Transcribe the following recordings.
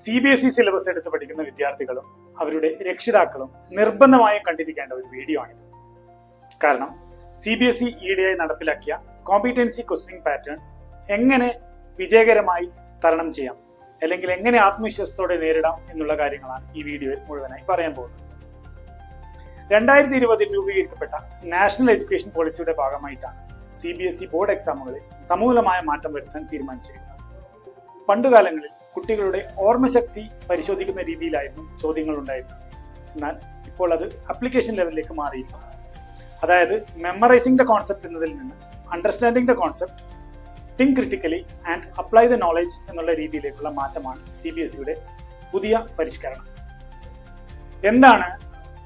CBSE syllabus എടുത്ത് പഠിക്കുന്ന വിദ്യാർത്ഥികളും അവരുടെ രക്ഷിതാക്കളും നിർബന്ധമായും കണ്ടിരിക്കേണ്ട ഒരു വീഡിയോ ആണിത്. കാരണം CBSE ഈയിടെയായി നടപ്പിലാക്കിയ കോമ്പീറ്റൻസി ക്വസ്റ്റനിങ് പാറ്റേൺ എങ്ങനെ വിജയകരമായി തരണം ചെയ്യാം, അല്ലെങ്കിൽ എങ്ങനെ ആത്മവിശ്വാസത്തോടെ നേരിടാം എന്നുള്ള കാര്യങ്ങളാണ് ഈ വീഡിയോയിൽ മുഴുവനായി പറയാൻ പോകുന്നത്. 2020 രൂപീകരിക്കപ്പെട്ട നാഷണൽ എഡ്യൂക്കേഷൻ പോളിസിയുടെ ഭാഗമായിട്ടാണ് CBSE ബോർഡ് എക്സാമുകളിൽ സമൂലമായ മാറ്റം വരുത്താൻ തീരുമാനിച്ചിരിക്കുന്നത്. പണ്ടുകാലങ്ങളിൽ കുട്ടികളുടെ ഓർമ്മശക്തി പരിശോധിക്കുന്ന രീതിയിലായിരുന്നു ചോദ്യങ്ങൾ ഉണ്ടായിരുന്നത്. എന്നാൽ ഇപ്പോൾ അത് അപ്ലിക്കേഷൻ ലെവലിലേക്ക് മാറിയിരിക്കുന്നു. അതായത് മെമ്മറൈസിംഗ് ദ കോൺസെപ്റ്റ് എന്നതിൽ നിന്ന് understanding the concept, think critically and apply the knowledge എന്നുള്ള രീതിയിലേക്കുള്ള മാറ്റമാണ് CBSEയുടെ പുതിയ പരിഷ്കരണം. എന്താണ്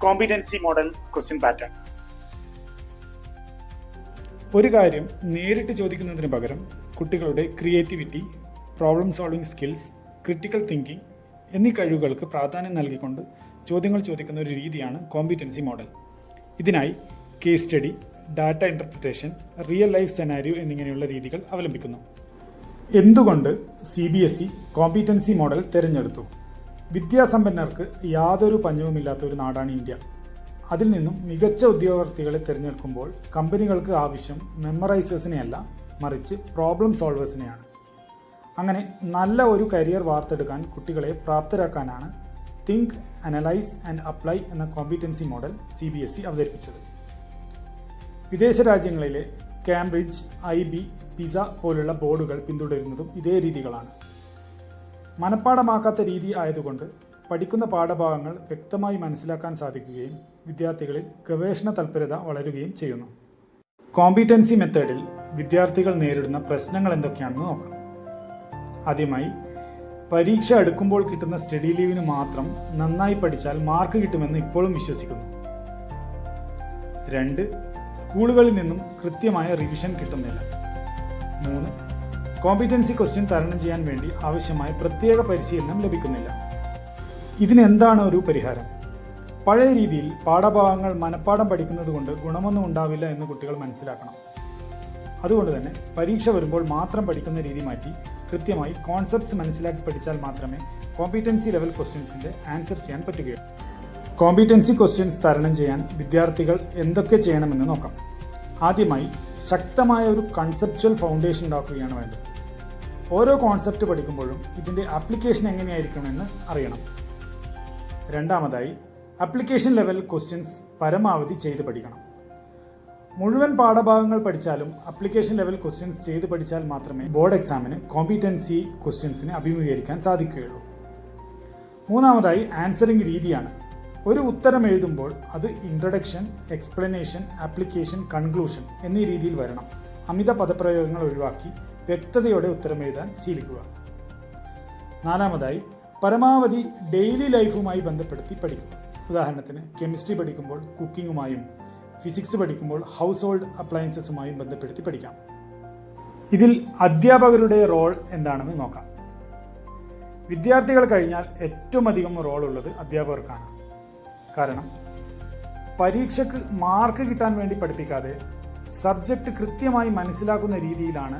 കോമ്പീറ്റൻസി മോഡൽ ക്വസ്റ്റ്യൻ പാറ്റേൺ? ഒരു കാര്യം നേരിട്ട് ചോദിക്കുന്നതിന് പകരം കുട്ടികളുടെ creativity, problem solving skills, critical thinking എന്നീ കഴിവുകൾക്ക് പ്രാധാന്യം നൽകിക്കൊണ്ട് ചോദ്യങ്ങൾ ചോദിക്കുന്ന ഒരു രീതിയാണ് കോമ്പീറ്റൻസി മോഡൽ. ഇതിനായി case study, data interpretation, real life scenario എന്നിങ്ങനെയുള്ള രീതികൾ അവലംബിക്കുന്നു. എന്തുകൊണ്ട് CBSE കോമ്പീറ്റൻസി മോഡൽ തിരഞ്ഞെടുത്തു? വിദ്യാസമ്പന്നർക്ക് യാതൊരു പഞ്ഞവുമില്ലാത്ത ഒരു നാടാണ് ഇന്ത്യ. അതിൽ നിന്നും മികച്ച ഉദ്യോഗാർത്ഥികളെ തിരഞ്ഞെടുക്കുമ്പോൾ കമ്പനികൾക്ക് ആവശ്യം മെമ്മറൈസേഴ്സിനെയല്ല, മറിച്ച് പ്രോബ്ലം സോൾവേഴ്സിനെയാണ്. അങ്ങനെ നല്ല ഒരു കരിയർ വാർത്തെടുക്കാൻ കുട്ടികളെ പ്രാപ്തരാക്കാനാണ് തിങ്ക്, അനലൈസ് ആൻഡ് അപ്ലൈ എന്ന കോമ്പീറ്റൻസി മോഡൽ CBSE അവതരിപ്പിച്ചത്. വിദേശ രാജ്യങ്ങളിലെ കാംബ്രിഡ്ജ്, IB, പിസ പോലുള്ള ബോർഡുകൾ പിന്തുടരുന്നതും ഇതേ രീതികളാണ്. മനഃപ്പാഠമാക്കാത്ത രീതി ആയതുകൊണ്ട് പഠിക്കുന്ന പാഠഭാഗങ്ങൾ വ്യക്തമായി മനസ്സിലാക്കാൻ സാധിക്കുകയും വിദ്യാർത്ഥികളിൽ ഗവേഷണ തൽപരത വളരുകയും ചെയ്യുന്നു. കോമ്പീറ്റൻസി മെത്തേഡിൽ വിദ്യാർത്ഥികൾ നേരിടുന്ന പ്രശ്നങ്ങൾ എന്തൊക്കെയാണെന്ന് നോക്കാം. ആദ്യമായി, പരീക്ഷ അടുക്കുമ്പോൾ കിട്ടുന്ന സ്റ്റഡി ലീവിന് മാത്രം നന്നായി പഠിച്ചാൽ മാർക്ക് കിട്ടുമെന്ന് ഇപ്പോഴും വിശ്വസിക്കുന്നു. 2, സ്കൂളുകളിൽ നിന്നും കൃത്യമായ റിവിഷൻ കിട്ടുന്നില്ല. 3, കോമ്പീറ്റൻസി ക്വസ്റ്റ്യൻ തരണം ചെയ്യാൻ വേണ്ടി ആവശ്യമായ പ്രത്യേക പരിശീലനം ലഭിക്കുന്നില്ല. ഇതിനെന്താണ് ഒരു പരിഹാരം? പഴയ രീതിയിൽ പാഠഭാഗങ്ങൾ മനഃപ്പാഠം പഠിക്കുന്നത് കൊണ്ട് ഗുണമൊന്നും ഉണ്ടാവില്ല എന്ന് കുട്ടികൾ മനസ്സിലാക്കണം. അതുകൊണ്ട് തന്നെ പരീക്ഷ വരുമ്പോൾ മാത്രം പഠിക്കുന്ന രീതി മാറ്റി കൃത്യമായി കോൺസെപ്റ്റ്സ് മനസ്സിലാക്കി പഠിച്ചാൽ മാത്രമേ കോമ്പീറ്റൻസി ലെവൽ ക്വസ്റ്റ്യൻസിൻ്റെ ആൻസർ ചെയ്യാൻ പറ്റുകയുള്ളൂ. കോമ്പീറ്റൻസി ക്വസ്റ്റ്യൻസ് തരണം ചെയ്യാൻ വിദ്യാർത്ഥികൾ എന്തൊക്കെ ചെയ്യണമെന്ന് നോക്കാം. ആദ്യമായി, ശക്തമായ ഒരു കൺസെപ്ച്വൽ ഫൗണ്ടേഷൻ ഉണ്ടാക്കുകയാണ് വേണ്ടത്. ഓരോ കോൺസെപ്റ്റ് പഠിക്കുമ്പോഴും ഇതിൻ്റെ ആപ്ലിക്കേഷൻ എങ്ങനെയായിരിക്കുമെന്ന് അറിയണം. രണ്ടാമതായി, ആപ്ലിക്കേഷൻ ലെവൽ ക്വസ്റ്റ്യൻസ് പരമാവധി ചെയ്ത് പഠിക്കണം. മുഴുവൻ പാഠഭാഗങ്ങൾ പഠിച്ചാലും ആപ്ലിക്കേഷൻ ലെവൽ ക്വസ്റ്റ്യൻസ് ചെയ്ത് പഠിച്ചാൽ മാത്രമേ ബോർഡ് എക്സാമിന് കോമ്പീറ്റൻസി ക്വസ്റ്റ്യൻസിന് അഭിമുഖീകരിക്കാൻ സാധിക്കുകയുള്ളൂ. മൂന്നാമതായി, ആൻസറിംഗ് രീതിയാണ്. ഒരു ഉത്തരം എഴുതുമ്പോൾ അത് ഇൻട്രൊഡക്ഷൻ, എക്സ്പ്ലനേഷൻ, ആപ്ലിക്കേഷൻ, കൺക്ലൂഷൻ എന്നീ രീതിയിൽ വരണം. അമിത പദപ്രയോഗങ്ങൾ ഒഴിവാക്കി വ്യക്തതയോടെ ഉത്തരം എഴുതാൻ ശീലിക്കുക. നാലാമതായി, പരമാവധി ഡെയിലി ലൈഫുമായി ബന്ധപ്പെടുത്തി പഠിക്കുക. ഉദാഹരണത്തിന്, കെമിസ്ട്രി പഠിക്കുമ്പോൾ കുക്കിങ്ങുമായും, ഫിസിക്സ് പഠിക്കുമ്പോൾ ഹൗസ് ഹോൾഡ് അപ്ലയൻസസുമായും ബന്ധപ്പെടുത്തി പഠിക്കാം. ഇതിൽ അധ്യാപകരുടെ റോൾ എന്താണെന്ന് നോക്കാം. വിദ്യാർത്ഥികൾ കഴിഞ്ഞാൽ ഏറ്റവും അധികം റോൾ ഉള്ളത് അധ്യാപകർക്കാണ്. കാരണം പരീക്ഷയ്ക്ക് മാർക്ക് കിട്ടാൻ വേണ്ടി പഠിപ്പിക്കാതെ സബ്ജക്റ്റ് കൃത്യമായി മനസ്സിലാക്കുന്ന രീതിയിലാണ്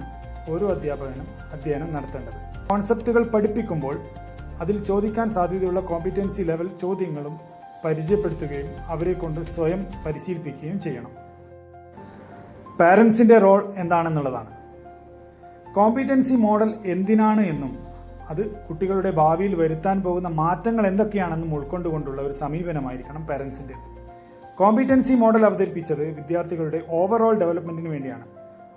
ഓരോ അധ്യാപകനും അധ്യയനം നടത്തേണ്ടത്. കോൺസെപ്റ്റുകൾ പഠിപ്പിക്കുമ്പോൾ അതിൽ ചോദിക്കാൻ സാധ്യതയുള്ള കോമ്പീറ്റൻസി ലെവൽ ചോദ്യങ്ങളും പരിചയപ്പെടുത്തുകയും അവരെ കൊണ്ട് സ്വയം പരിശീലിപ്പിക്കുകയും ചെയ്യണം. പാരൻസിൻ്റെ റോൾ എന്താണെന്നുള്ളതാണ്. കോമ്പീറ്റൻസി മോഡൽ എന്തിനാണ് എന്നും അത് കുട്ടികളുടെ ഭാവിയിൽ വരുത്താൻ പോകുന്ന മാറ്റങ്ങൾ എന്തൊക്കെയാണെന്നും ഉൾക്കൊണ്ടുകൊണ്ടുള്ള ഒരു സമീപനമായിരിക്കണം പാരൻസിൻ്റെ. കോമ്പീറ്റൻസി മോഡൽ അവതരിപ്പിച്ചത് വിദ്യാർത്ഥികളുടെ ഓവറോൾ ഡെവലപ്മെൻറ്റിന് വേണ്ടിയാണ്.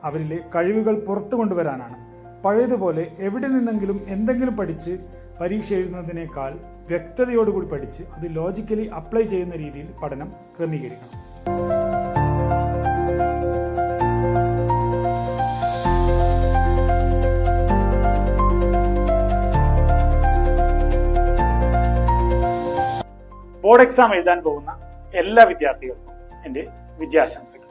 അവരിലെ കഴിവുകൾ പുറത്തു കൊണ്ടുവരാനാണ്. പഴയതുപോലെ എവിടെ നിന്നെങ്കിലും എന്തെങ്കിലും പഠിച്ച് പരീക്ഷ എഴുതുന്നതിനേക്കാൾ വ്യക്തതയോടുകൂടി പഠിച്ച് അത് ലോജിക്കലി അപ്ലൈ ചെയ്യുന്ന രീതിയിൽ പഠനം ക്രമീകരിക്കണം. ബോർഡ് എക്സാം എഴുതാൻ പോകുന്ന എല്ലാ വിദ്യാർത്ഥികൾക്കും എൻ്റെ വിജയാശംസകൾ.